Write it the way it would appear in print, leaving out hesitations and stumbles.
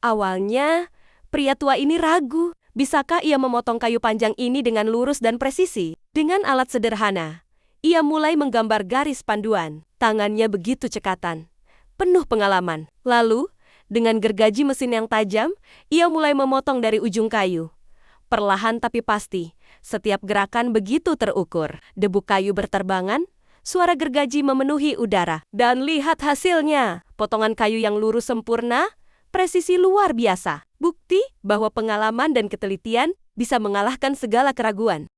Awalnya, pria tua ini ragu. Bisakah ia memotong kayu panjang ini dengan lurus dan presisi? Dengan alat sederhana, ia mulai menggambar garis panduan. Tangannya begitu cekatan, penuh pengalaman. Lalu, dengan gergaji mesin yang tajam, ia mulai memotong dari ujung kayu. Perlahan tapi pasti, setiap gerakan begitu terukur. Debu kayu berterbangan, suara gergaji memenuhi udara. Dan lihat hasilnya, potongan kayu yang lurus sempurna, presisi luar biasa. Bukti bahwa pengalaman dan ketelitian bisa mengalahkan segala keraguan.